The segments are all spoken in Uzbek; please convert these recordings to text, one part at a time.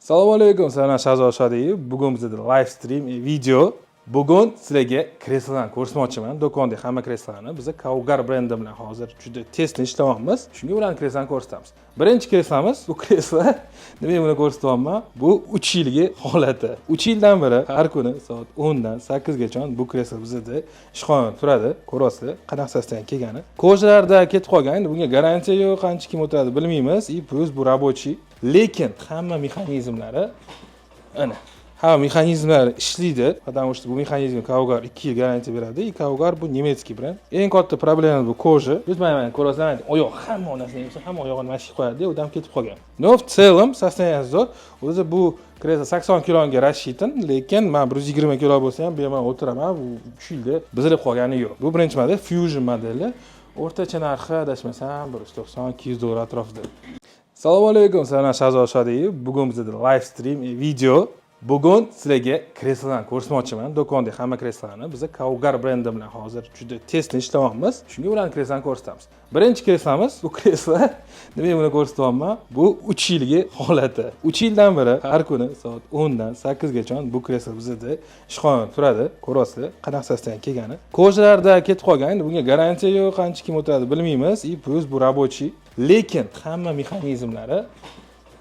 Assalomu alaykum, sizlar Shahzod Shodiyev. Bugun bizda live stream video. Bugun sizlarga kreslolarni ko'rsatmoqchiman. Do'konda hamma kreslolarni biz Kaugar brendi bilan hozir juda tezda ishlayapmiz. Shunga ularning kreslolarni ko'rsatamiz. Birinchi kreslamiz, bu kreslo nimaga buni ko'rsatyapman? Bu 3 yilgi holati. 3 yildan beri har kuni soat 10 dan 8 gacha bu kreslo bizda ishxonada turadi. Ko'rasizlar, qanaqa sasdan kelgani. Ko'jlarda ketib qolgan, bunga garantiya yo'q, qancha kim o'tiradi bilmaymiz. И плюс bu рабочий. Lekin hamma mexanizmlari ana hamma mexanizmlar ishlaydi, потому что bu mexanizm Kaugar 2 yil garantiya beradi. Kaugar bu nemetskiy brend. Eng katta problema bu koja. Biz mana ko'rasizlar, oyoq hamma narsani yesa, hamma oyog'ini mashq qo'yadi, odam ketib qolgan. No, в целом состояние zo'r. O'zi bu kreslo 80 kiloga рассчитан, lekin men 120 kilo bo'lsa ham bemalol o'tiraman. Bu 3 yilda buzilib qolgani yo'q. Bu birinchi model Fusion modeli. O'rtacha narxi adashmasam $190-200 atrofida. Assalomu alaykum, sizlar Shahzod Shodiyev. Bugun bizda live stream video. Bugun sizlarga kreslolarni ko'rsatmoqchiman. Do'konda hamma kreslolarni biz Kaugar brendi bilan hozir juda tezda ishlayapmiz. Shunga ularning kreslolarni ko'rsatamiz. Birinchi kreslamiz, bu kreslo nimaga buni ko'rsatyapman? Bu 3 yilgi holati. 3 yildan beri har kuni soat 10 dan 8 gacha bu kreslo bizda ishxonada turadi. Ko'rasizlar, qanaqa sasdan kelgani. Ko'jlarda ketib qolgan, bunga garantiya yo'q, qancha kim o'tiradi bilmaymiz. И плюс bu рабочий. Lekin hamma mexanizmlari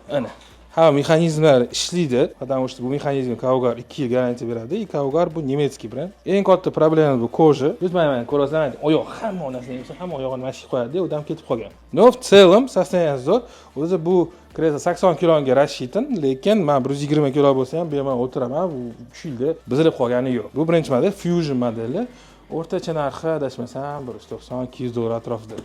ana hamma mexanizmlar ishlaydi, потому что bu mexanizm Kaugar 2 yil garantiya beradi. Kaugar bu nemetskiy brend. Eng katta problema bu koja. Biz mana ko'rasizlar, oyoq hamma narsani yesa, hamma oyog'ini mashq qo'yadi, odam ketib qolgan. No, в целом состояние zo'r. O'zi bu kreslo 80 kiloga рассчитан, lekin men 120 kilo bo'lsa ham bemalol o'tiraman. Bu 3 yilda buzilib qolgani yo'q. Bu birinchi model Fusion modeli. O'rtacha narxi adashmasam $190-200 atrofida.